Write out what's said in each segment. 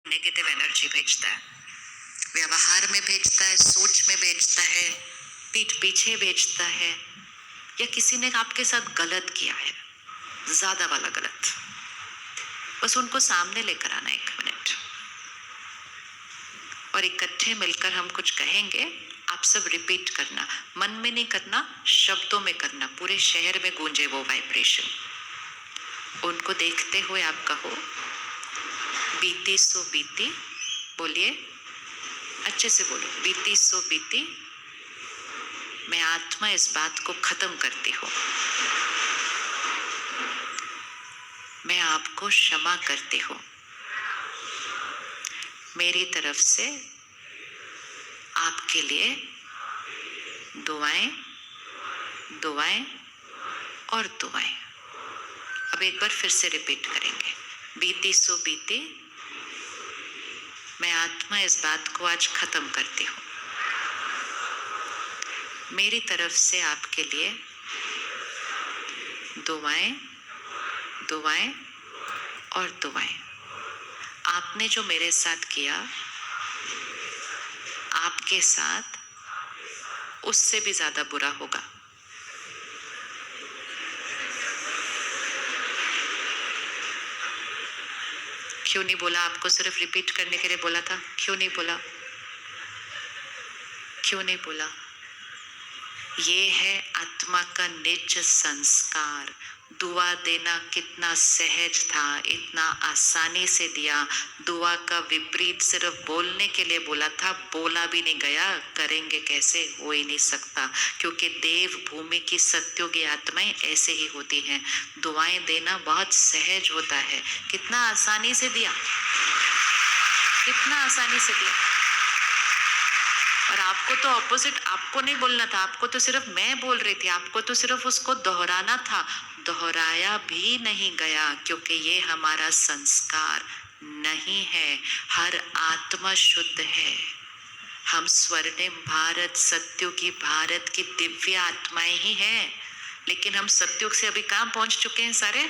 Negative energy भेजता है, व्यवहार में भेजता है, सोच में भेजता है, पीठ पीछे भेजता है, या किसी ने आपके साथ गलत किया है, ज्यादा वाला गलत, बस उनको सामने लेकर आना 1 मिनट और इकट्ठे मिलकर हम कुछ कहेंगे। आप सब रिपीट करना, मन में नहीं करना, शब्दों में करना, पूरे शहर में गूंजे वो वाइब्रेशन। उनको देखते हुए आप कहो, बीती सो बीती, बोलिए अच्छे से बोलो, बीती सो बीती, मैं आत्मा इस बात को खत्म करती हूँ, मैं आपको क्षमा करती हूँ, मेरी तरफ से आपके लिए दुआएं दुआएं और दुआएं। अब एक बार फिर से रिपीट करेंगे, बीती सो बीती, मैं आत्मा इस बात को आज खत्म करती हूँ, मेरी तरफ से आपके लिए दुआएं दुआएं और दुआएं। आपने जो मेरे साथ किया, आपके साथ उससे भी ज्यादा बुरा होगा। क्यों नहीं बोला? आपको सिर्फ रिपीट करने के लिए बोला था, क्यों नहीं बोला? क्यों नहीं बोला? ये है आत्मा का निज संस्कार। दुआ देना कितना सहज था, इतना आसानी से दिया। दुआ का विपरीत सिर्फ बोलने के लिए बोला था, बोला भी नहीं गया। करेंगे कैसे? हो ही नहीं सकता, क्योंकि देव भूमि की सत्योगी आत्माएं ऐसे ही होती हैं। दुआएं देना बहुत सहज होता है। कितना आसानी से दिया, कितना आसानी से दिया। और आपको तो ऑपोजिट, आपको नहीं बोलना था, आपको तो सिर्फ मैं बोल रही थी, आपको तो सिर्फ उसको दोहराना था। दोहराया भी नहीं गया, क्योंकि ये हमारा संस्कार नहीं है। हर आत्मा शुद्ध है। हम स्वर्णिम भारत, सत्युगी भारत की दिव्य आत्माएं ही हैं। लेकिन हम सत्युग से अभी कहाँ पहुंच चुके हैं? सारे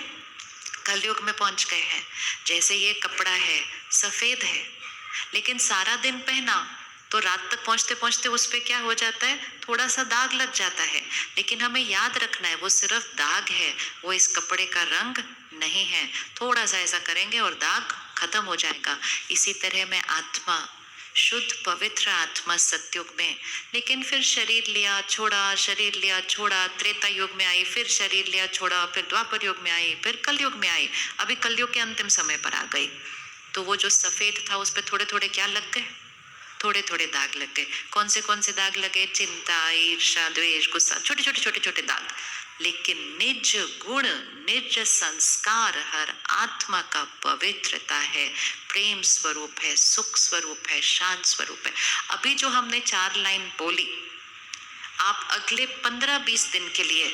कलयुग में पहुंच गए हैं। जैसे ये कपड़ा है, सफेद है, लेकिन सारा दिन पहना तो रात तक पहुंचते पहुंचते उस पे क्या हो जाता है? थोड़ा सा दाग लग जाता है। लेकिन हमें याद रखना है, वो सिर्फ दाग है, वो इस कपड़े का रंग नहीं है। थोड़ा सा ऐसा करेंगे और दाग खत्म हो जाएगा। इसी तरह मैं आत्मा, शुद्ध पवित्र आत्मा सत्युग में, लेकिन फिर शरीर लिया छोड़ा, शरीर लिया छोड़ा, त्रेता युग में आई, फिर शरीर लिया छोड़ा, फिर द्वापर युग में आई, फिर कलयुग में आई, अभी कलयुग के अंतिम समय पर आ गई। तो वो जो सफेद था उस पर थोड़े थोड़े क्या लग गए? थोड़े थोड़े दाग लग गए। कौन से दाग लगे? चिंता, ईर्ष्या, द्वेष, गुस्सा, छोटे छोटे छोटे छोटे दाग। लेकिन निज गुण, निज संस्कार हर आत्मा का पवित्रता है, प्रेम स्वरूप है, सुख स्वरूप है, शांत स्वरूप है। अभी जो हमने 4 लाइन बोली, आप अगले 15-20 दिन के लिए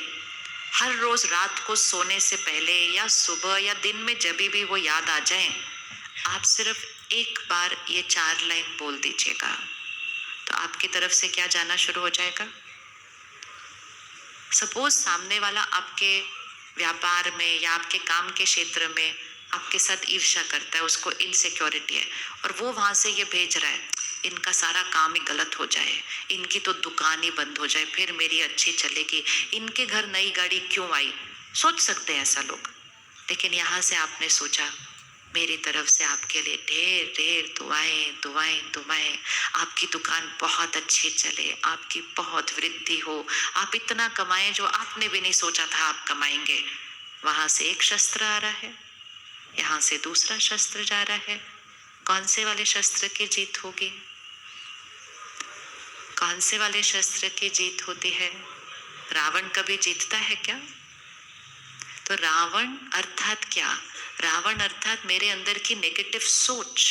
हर रोज रात को सोने से पहले या सुबह या दिन में जब भी वो याद आ जाए, आप सिर्फ एक बार ये 4 लाइन बोल दीजिएगा, तो आपकी तरफ से क्या जाना शुरू हो जाएगा? सपोज सामने वाला आपके व्यापार में या आपके काम के क्षेत्र में आपके साथ ईर्ष्या करता है, उसको इनसिक्योरिटी है, और वो वहां से ये भेज रहा है, इनका सारा काम ही गलत हो जाए, इनकी तो दुकान ही बंद हो जाए, फिर मेरी अच्छी चलेगी, इनके घर नई गाड़ी क्यों आई। सोच सकते हैं ऐसा लोग। लेकिन यहाँ से आपने सोचा, मेरी तरफ से आपके लिए ढेर ढेर दुआएं दुआएं दुआएं। आपकी दुकान बहुत अच्छी चले, आपकी बहुत वृद्धि हो, आप इतना कमाएं जो आपने भी नहीं सोचा था आप कमाएंगे। वहां से एक शस्त्र आ रहा है, यहाँ से दूसरा शस्त्र जा रहा है। कौन से वाले शस्त्र की जीत होगी? कौन से वाले शस्त्र की जीत होती है? रावण कभी जीतता है क्या? तो रावण अर्थात क्या? रावण अर्थात मेरे अंदर की नेगेटिव सोच।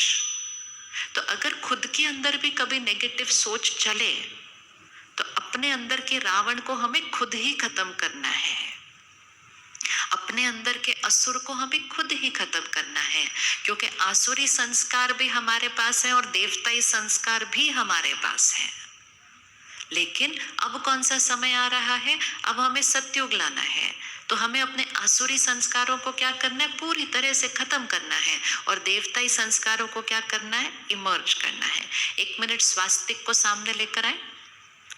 तो अगर खुद के अंदर भी कभी नेगेटिव सोच चले, तो अपने अंदर के रावण को हमें खुद ही खत्म करना है। अपने अंदर के असुर को हमें खुद ही खत्म करना है, क्योंकि आसुरी संस्कार भी हमारे पास है और देवताई संस्कार भी हमारे पास है। लेकिन अब कौन सा समय आ रहा है, अब हमें सत्युग लाना है। तो हमें अपने आसुरी संस्कारों को क्या करना है, पूरी तरह से खत्म करना है, और देवताई संस्कारों को क्या करना है, इमर्ज करना है। 1 मिनट स्वास्तिक को सामने लेकर आए।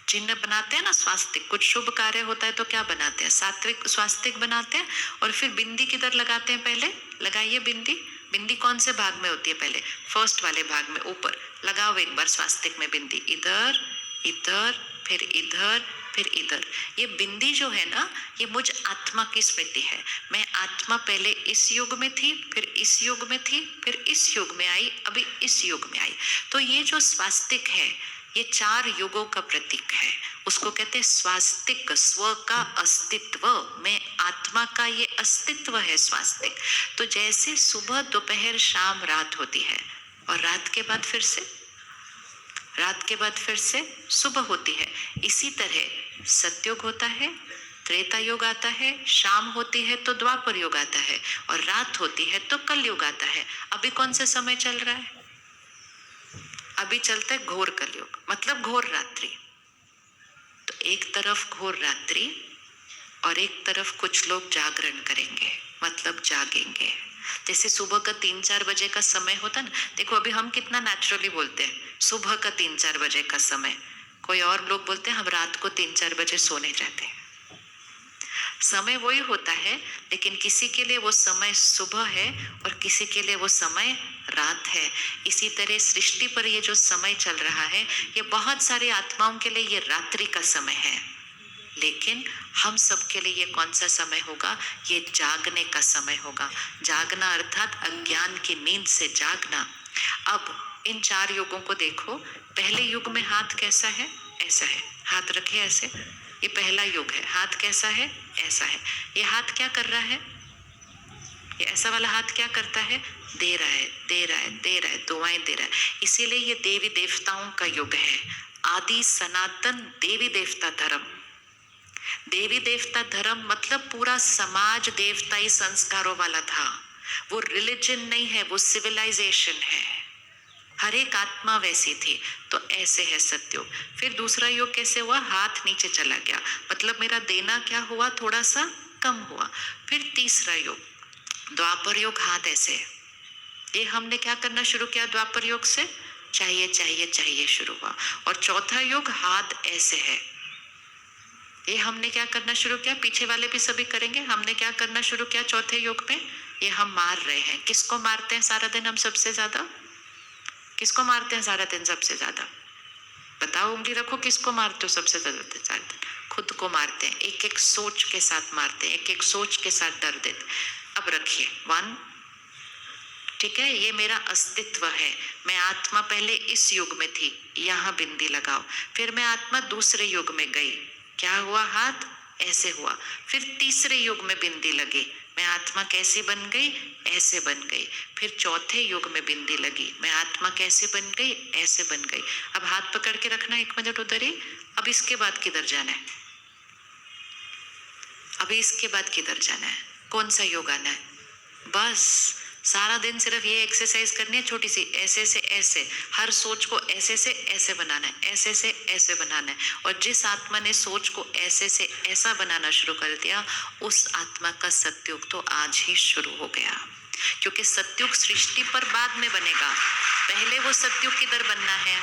चिन्ह बनाते हैं ना स्वास्तिक, कुछ शुभ कार्य होता है तो क्या बनाते हैं, सात्विक स्वास्तिक बनाते हैं। और फिर बिंदी किधर लगाते हैं, पहले लगाइए बिंदी। बिंदी कौन से भाग में होती है, पहले फर्स्ट वाले भाग में ऊपर लगाओ एक बार स्वास्तिक में बिंदी, इधर इधर फिर इधर फिर इधर। ये बिंदी जो है ना, ये मुझ आत्मा की स्मृति है। मैं आत्मा पहले इस युग में थी, फिर इस युग में थी, फिर इस युग में आई, अभी इस युग में आई। तो ये जो स्वास्तिक है, ये 4 युगों का प्रतीक है। उसको कहते हैं स्वास्तिक, स्व का अस्तित्व, मैं आत्मा का ये अस्तित्व है स्वास्तिक। तो जैसे सुबह दोपहर शाम रात होती है, और रात के बाद फिर से, रात के बाद फिर से सुबह होती है, इसी तरह सतयुग होता है, त्रेता युग आता है, शाम होती है तो द्वापर युग आता है, और रात होती है तो कलयुग आता है। अभी कौन सा समय चल रहा है, अभी चलता है घोर कलयुग, मतलब घोर रात्रि। तो एक तरफ घोर रात्रि और एक तरफ कुछ लोग जागरण करेंगे, मतलब जागेंगे। जैसे सुबह का 3-4 बजे का समय होता ना, देखो अभी हम कितना नेचुरली बोलते हैं सुबह का 3-4 बजे का समय, कोई और लोग बोलते हैं हम रात को 3-4 बजे सोने जाते हैं। समय वही होता है, लेकिन किसी के लिए वो समय सुबह है और किसी के लिए वो समय रात है। इसी तरह सृष्टि पर ये जो समय चल रहा है, ये बहुत सारी आत्माओं के लिए ये रात्रि का समय है, लेकिन हम सब के लिए ये कौन सा समय होगा, ये जागने का समय होगा। जागना अर्थात अज्ञान की नींद से जागना। अब इन 4 युगों को देखो। पहले युग में हाथ कैसा है, ऐसा है, हाथ रखे ऐसे, ये पहला युग है। हाथ कैसा है, ऐसा है। ये हाथ क्या कर रहा है, ये ऐसा वाला हाथ क्या करता है, दे रहा है, दे रहा है, दे रहा है, दुआएं दे रहा है। इसीलिए ये देवी देवताओं का युग है, आदि सनातन देवी देवता धर्म। देवी देवता धर्म मतलब पूरा समाज देवताई संस्कारों वाला था। वो रिलीजन नहीं है, वो सिविलाइजेशन है। हर एक आत्मा वैसी थी। तो ऐसे है सत्युग। फिर दूसरा युग कैसे हुआ, हाथ नीचे चला गया, मतलब मेरा देना क्या हुआ, थोड़ा सा कम हुआ। फिर तीसरा युग द्वापर युग, हाथ ऐसे। ये हमने क्या करना शुरू किया द्वापर युग से, चाहिए चाहिए चाहिए शुरू हुआ। और चौथा युग हाथ ऐसे है, ये हमने क्या करना शुरू किया, पीछे वाले भी सभी करेंगे। हमने क्या करना शुरू किया चौथे युग में, ये हम मार रहे हैं। किसको मारते हैं सारा दिन हम सबसे ज्यादा, किसको मारते हैं सारा दिन सबसे ज्यादा, बताओ उंगली रखो, किसको मारते हो सबसे ज्यादा, खुद को मारते हैं। एक एक सोच के साथ मारते हैं, एक एक सोच के साथ डर देते। अब रखिए 1, ठीक है, ये मेरा अस्तित्व है। मैं आत्मा पहले इस युग में थी, यहाँ बिंदी लगाओ। फिर मैं आत्मा दूसरे युग में गई, क्या हुआ, हाथ ऐसे हुआ। फिर तीसरे युग में बिंदी लगी, मैं आत्मा कैसे बन गई, ऐसे बन गई। फिर चौथे युग में बिंदी लगी, मैं आत्मा कैसे बन गई, ऐसे बन गई। अब हाथ पकड़ के रखना 1 मिनट उधर ही। अब इसके बाद किधर जाना है, अभी इसके बाद किधर जाना है, कौन सा योग आना है, बस सारा दिन सिर्फ ये एक्सरसाइज करनी है, छोटी सी, ऐसे से ऐसे, हर सोच को ऐसे से ऐसे बनाना है, ऐसे से ऐसे बनाना है। और जिस आत्मा ने सोच को ऐसे से ऐसा बनाना शुरू कर दिया, उस आत्मा का सत्युग तो आज ही शुरू हो गया। क्योंकि सत्युग सृष्टि पर बाद में बनेगा, पहले वो सत्युग किधर बनना है,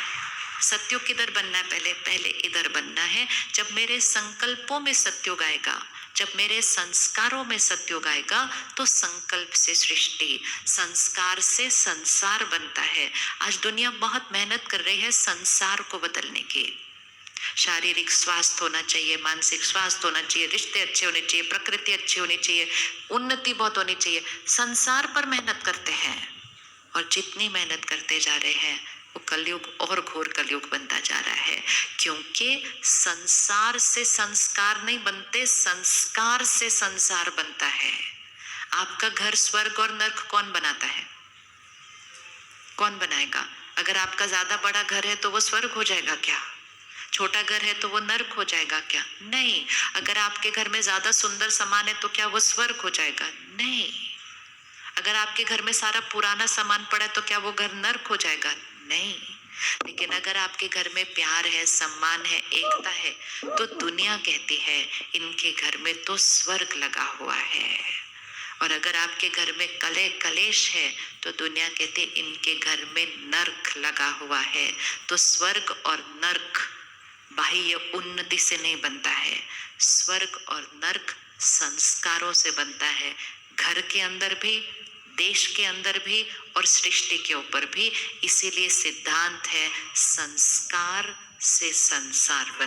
सत्युग किधर बनना है, पहले पहले इधर बनना है। जब मेरे संकल्पों में सत्युग आएगा, जब मेरे संस्कारों में सत्युग आएगा, तो संकल्प से सृष्टि, संस्कार से संसार बनता है। आज दुनिया बहुत मेहनत कर रही है संसार को बदलने की। शारीरिक स्वास्थ्य होना चाहिए, मानसिक स्वास्थ्य होना चाहिए, रिश्ते अच्छे होने चाहिए, प्रकृति अच्छी होनी चाहिए, उन्नति बहुत होनी चाहिए। संसार पर मेहनत करते हैं, और जितनी मेहनत करते जा रहे हैं वो कलयुग और घोर कलयुग बनता जा रहा है। क्योंकि संसार से संस्कार नहीं बनते, संस्कार से संसार बनता है। आपका घर स्वर्ग और नर्क कौन बनाता है, कौन बनाएगा? अगर आपका ज्यादा बड़ा घर है तो वो स्वर्ग हो जाएगा क्या? छोटा घर है तो वो नर्क हो जाएगा क्या? नहीं। अगर आपके घर में ज्यादा सुंदर सामान है तो क्या वो स्वर्ग हो जाएगा? नहीं। अगर आपके घर में सारा पुराना सामान पड़ा है तो क्या वो घर नर्क हो जाएगा? नहीं। लेकिन अगर आपके घर में प्यार है, सम्मान है, एकता है, तो दुनिया कहती है इनके घर में तो स्वर्ग लगा हुआ है। और अगर आपके घर में कलेश है, तो दुनिया कहती है इनके घर में नर्क लगा हुआ है। तो स्वर्ग और नर्क बाह्य उन्नति से नहीं बनता है, स्वर्ग और नर्क संस्कारों से बनता है। घर के अंदर भी, देश के अंदर भी और सृष्टि के ऊपर भी। इसीलिए सिद्धांत है संस्कार से संसार बनता है।